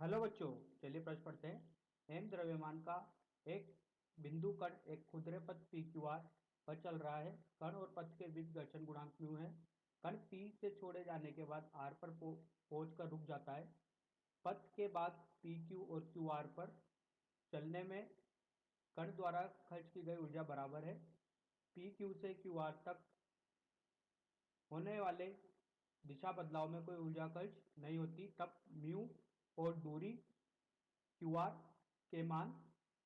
Hello बच्चों, चलिए प्रश्न पढ़ते हैं। एम द्रव्यमान का एक बिंदु कण एक खुदरे पथ पी क्यू आर पर चल रहा है। कण और पथ के बीच घर्षण गुणांक म्यू है। कण पी से छोड़े जाने के बाद आर पर पहुंच कर रुक जाता है। पथ के बाद पी क्यू और क्यू आर पर चलने में कण द्वारा खर्च की गई ऊर्जा बराबर है। पी क्यू से क्यू आर तक होने वाले दिशा बदलाव में कोई ऊर्जा खर्च नहीं होती। तब म्यू और दूरी क्यू आर के मान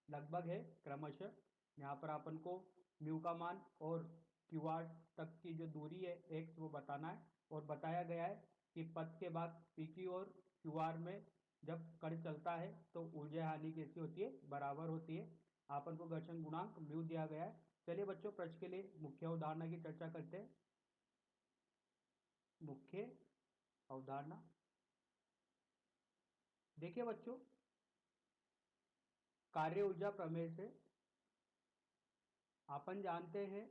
लगभग है क्रमशः। यहाँ पर अपन को म्यू का मान और क्यू आर तक की जो दूरी है एक्स वो बताना है। और बताया गया है कि पथ के बाद पी क्यू और क्यू आर में जब कण चलता है तो ऊर्जा हानि कैसी होती है, बराबर होती है। अपन को घर्षण गुणांक म्यू दिया गया है। चलिए बच्चों, प्रश्न के लिए मुख्य उदाहरण की चर्चा करते हैं। मुख्य अवधारणा देखिए बच्चों, कार्य ऊर्जा प्रमेय से अपन जानते हैं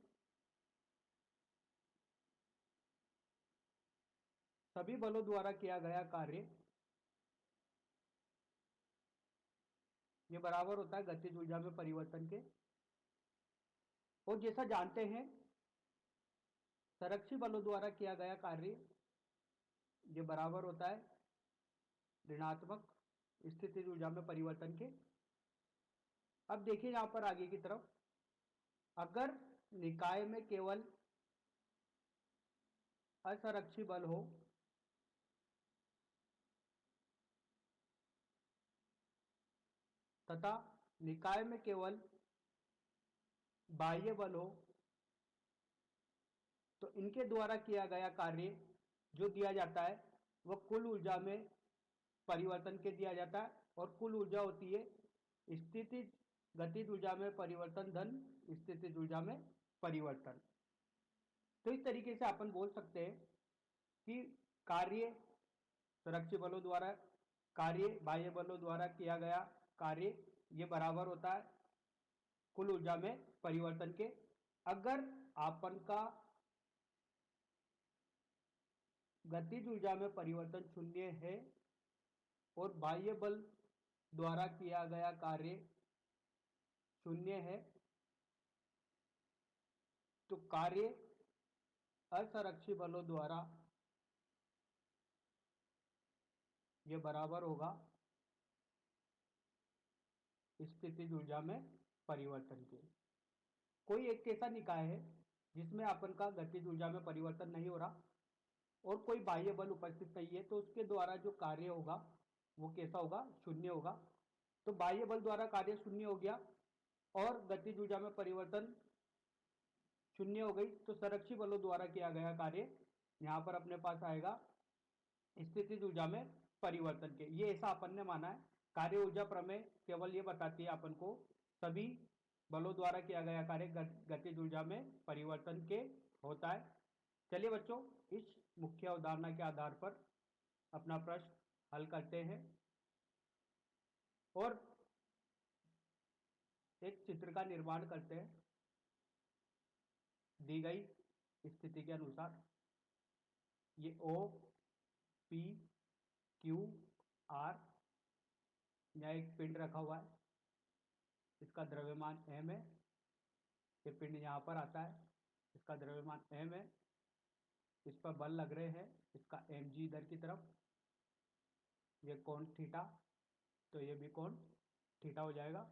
सभी बलों द्वारा किया गया कार्य ये बराबर होता है गतिज ऊर्जा में परिवर्तन के। और जैसा जानते हैं संरक्षी बलों द्वारा किया गया कार्य ये बराबर होता है ऋणात्मक स्थितिज ऊर्जा में परिवर्तन के। अब देखिए यहां पर आगे की तरफ, अगर निकाय में केवल असंरक्षी बल हो तथा निकाय में केवल बाह्य बल हो तो इनके द्वारा किया गया कार्य जो दिया जाता है वह कुल ऊर्जा में परिवर्तन के दिया जाता है। और कुल ऊर्जा होती है स्थितिज गतिज ऊर्जा में परिवर्तन धन स्थितिज ऊर्जा में परिवर्तन। तो इस तरीके से अपन बोल सकते हैं कि कार्य सुरक्षित बलों द्वारा कार्य बाह्य बलों द्वारा किया गया कार्य ये बराबर होता है कुल ऊर्जा में परिवर्तन के। अगर आपन का गतिज ऊर्जा में परिवर्तन शून्य है और बाह्य बल द्वारा किया गया कार्य शून्य है तो कार्य असंरक्षित बलों द्वारा यह बराबर होगा स्थितिज ऊर्जा में परिवर्तन के। कोई एक ऐसा निकाय है जिसमें अपन का गतिज ऊर्जा में परिवर्तन नहीं हो रहा और कोई बाह्य बल उपस्थित नहीं है तो उसके द्वारा जो कार्य होगा वो कैसा होगा, शून्य होगा। तो बाह्य बल द्वारा कार्य शून्य हो गया और गतिज ऊर्जा में परिवर्तन शून्य हो गई तो संरक्षी बलों द्वारा किया गया कार्य यहां पर अपने पास आएगा स्थितिज ऊर्जा में परिवर्तन के। ये ऐसा अपन ने माना है। कार्य ऊर्जा प्रमेय केवल ये बताती है अपन को सभी बलों द्वारा किया गया कार्य गतिज ऊर्जा में परिवर्तन के होता है। चलिए बच्चों, इस मुख्य अवधारणा के आधार पर अपना प्रश्न हल करते हैं और एक चित्र का निर्माण करते हैं दी गई स्थिति के अनुसार। ये ओ पी क्यू आर, यहाँ एक पिंड रखा हुआ है, इसका द्रव्यमान m है। ये पिंड यहाँ पर आता है, इसका द्रव्यमान m है। इस पर बल लग रहे हैं, इसका mg इधर की तरफ, ये कोण थीटा, तो ये भी कोण थीटा हो जाएगा।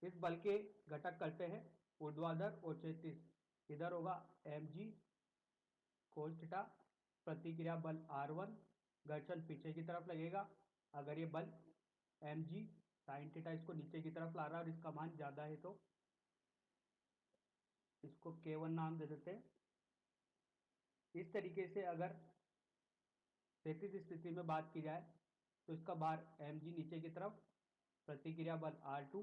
इस बल के घटक करते हैं ऊर्ध्वाधर और क्षैतिज। इधर होगा mg कोस थीटा, प्रतिक्रिया बल R1, घर्षण पीछे की तरफ लगेगा। अगर ये बल mg साइन थीटा इसको नीचे की तरफ ला रहा है और इसका मान ज्यादा है तो इसको K1 नाम दे देते हैं। इस तरीके से अगर क्षैतिज स्थिति में बात की जाए तो इसका भार mg नीचे की तरफ, प्रतिक्रिया बल R2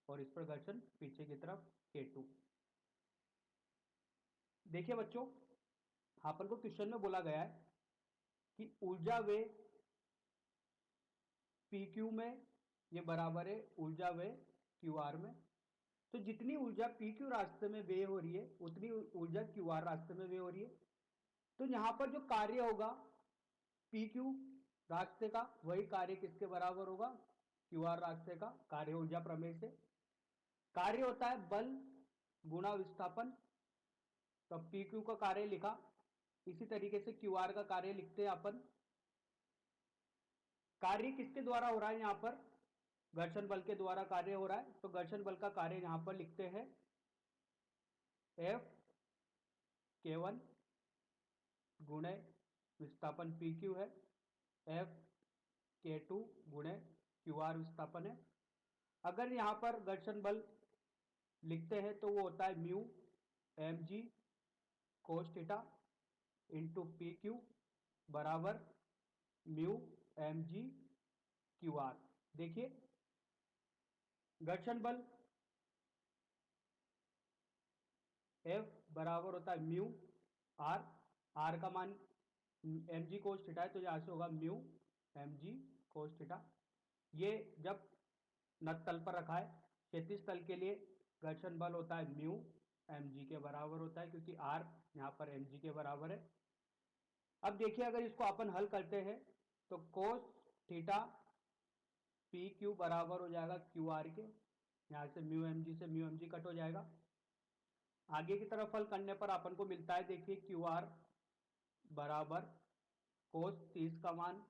और इस पर घर्षण पीछे की तरफ K2। देखिए बच्चों, अपन को क्वेश्चन में बोला गया है कि ऊर्जा वे पी क्यू में ये बराबर है ऊर्जा वे क्यू आर में। तो जितनी ऊर्जा पी क्यू रास्ते में व्यय हो रही है उतनी ऊर्जा क्यू आर रास्ते में व्यय हो रही है। तो यहां पर जो कार्य होगा पी क्यू रास्ते का, वही कार्य किसके बराबर होगा, क्यू आर रास्ते का। कार्य ऊर्जा प्रमेय से कार्य होता है बल गुणा विस्थापन। तो पी क्यू का कार्य लिखा, इसी तरीके से क्यू आर का कार्य लिखते हैं अपन। कार्य किसके द्वारा हो रहा है, यहां पर घर्षण बल के द्वारा कार्य हो रहा है, तो घर्षण बल का कार्य यहां पर लिखते हैं एफ K1 गुणे विस्थापन पी क्यू है, एफ K2 गुणे क्यू आर विस्थापन है। अगर यहां पर घर्षण बल लिखते हैं तो वो होता है mu M G cos theta into P Q बराबर mu M G Q R. देखिए घर्षण बल F बराबर होता है म्यू आर, आर का मान एम जी कोस थीटा है, तो यहां से होगा mu M G cos theta. ये जब नत तल पर रखा है, क्षैतिज तल के लिए घर्षण बल होता है म्यू एम जी के बराबर होता है, क्योंकि आर यहाँ पर एम जी के बराबर है। अब देखिए अगर इसको अपन हल करते हैं तो कोस थीटा पी क्यू बराबर हो जाएगा क्यू आर के, यहाँ से म्यू एम जी से म्यू एम जी कट हो जाएगा। आगे की तरफ हल करने पर अपन को मिलता है, देखिए क्यू आर बराबर कोस 30 का मान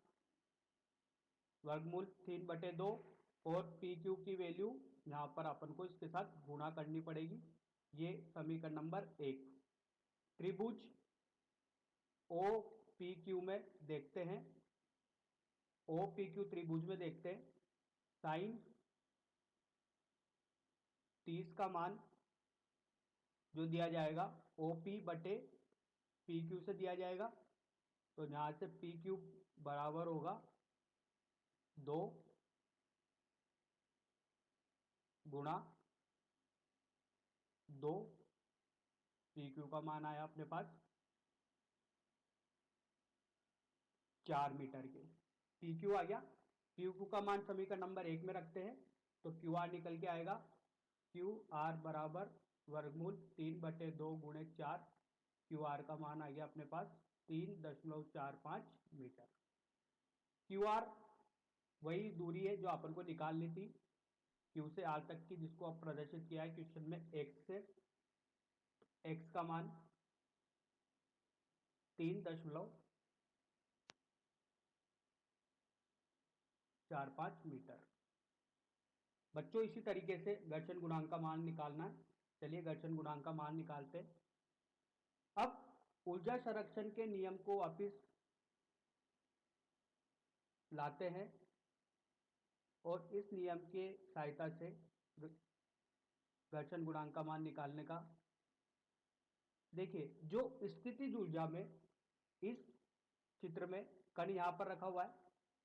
वर्गमूल 3/2 और पी क्यू की वैल्यू यहां पर अपन को इसके साथ गुणा करनी पड़ेगी। ये समीकरण नंबर 1। त्रिभुज ओ पी क्यू में देखते हैं, ओ पी क्यू त्रिभुज में देखते हैं, साइन 30 का मान जो दिया जाएगा ओ पी बटे पी क्यू से दिया जाएगा, तो यहां से पी क्यू बराबर होगा 2 गुणा 2, पी क्यू का मान आया अपने पास 4 मीटर के। पी क्यू आ गया, पी क्यू का मान समीकरण नंबर 1 में रखते हैं, तो क्यू आर निकल के आएगा क्यू आर बराबर वर्गमूल 3/2 गुणे 4, क्यू आर का मान आ गया अपने पास 3.45 मीटर। क्यू आर वही दूरी है जो अपन को निकालनी थी क्यू से आर तक की, जिसको अब प्रदर्शित किया है क्वेश्चन में एक्स से। एक्स का मान 3.45 मीटर। बच्चों इसी तरीके से घर्षण गुणांक का मान निकालना है। चलिए घर्षण गुणांक का मान निकालते हैं। अब ऊर्जा संरक्षण के नियम को वापस लाते हैं और इस नियम के सहायता से घर्षण गुणांक का मान निकालने का, देखिए जो स्थितिज ऊर्जा में इस चित्र में कण यहां पर रखा हुआ है,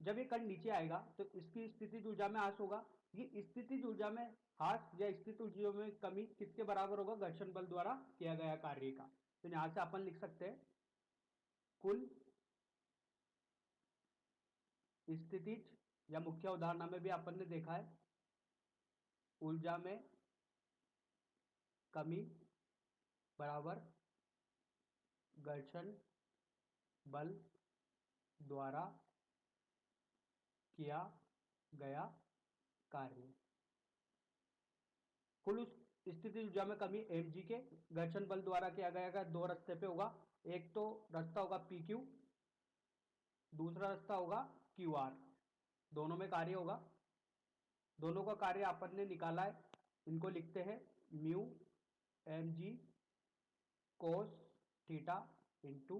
जब ये कण नीचे आएगा तो इसकी स्थितिज ऊर्जा में ह्रास होगा। ये स्थितिज ऊर्जा में ह्रास या स्थित ऊर्जा में कमी किसके बराबर होगा, घर्षण बल द्वारा किया गया कार्य का। तो यहां से अपन लिख सकते हैं कुल स्थितिज, या मुख्य उदाहरण में भी अपन ने देखा है ऊर्जा में कमी बराबर घर्षण बल द्वारा किया गया कार्य। कुल उस स्थिति ऊर्जा में कमी एम जी के घर्षण बल द्वारा किया गया दो रास्ते पे होगा। एक तो रास्ता होगा पी क्यू, दूसरा रास्ता होगा क्यू आर, दोनों में कार्य होगा। दोनों का कार्य अपन ने निकाला है, इनको लिखते हैं mu M G cos theta into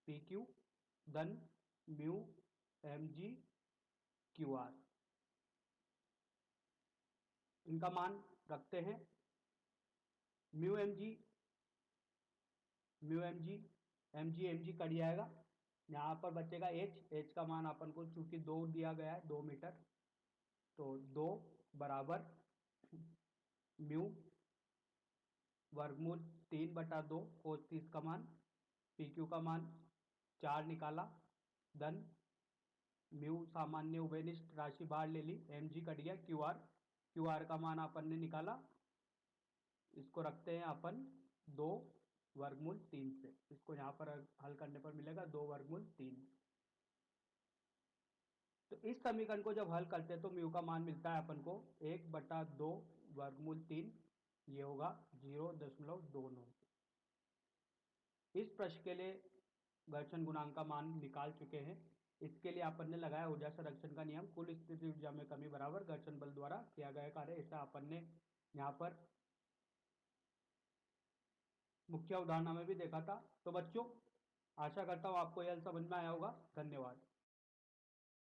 P Q धन mu M G Q R. इनका मान रखते हैं mu M G M G cut जाएगा, यहाँ पर बचेगा एच का मान अपन को चूंकि 2 दिया गया है 2 मीटर, तो 2 बराबर म्यू वर्गमूल 3/2 कोस 30 का मान, पी क्यू का मान 4 निकाला, धन म्यू सामान्य उभयनिष्ठ राशि बाहर ले ली, एम जी कट गया, क्यू आर का मान अपन ने निकाला, इसको रखते हैं अपन 2 वर्गमूल 3 से। इसको यहाँ पर हल करने पर मिलेगा 2 वर्गमूल 3। तो इस समीकरण को जब हल करते हैं तो म्यू का मान मिलता है अपन को 1/2 वर्गमूल 3, ये होगा 0.29। इस प्रश्न के लिए घर्षण गुणांक का मान निकाल चुके हैं। इसके लिए अपन ने लगाया ऊर्जा संरक्षण का नियम, कुल स्थितिज ऊर्जा में कमी बराबर घर्षण बल द्वारा किया गया कार्य। ऐसा अपन ने यहाँ पर मुख्य उदाहरणों में भी देखा था। तो बच्चों, आशा करता हूँ आपको यह समझ में आया होगा। धन्यवाद।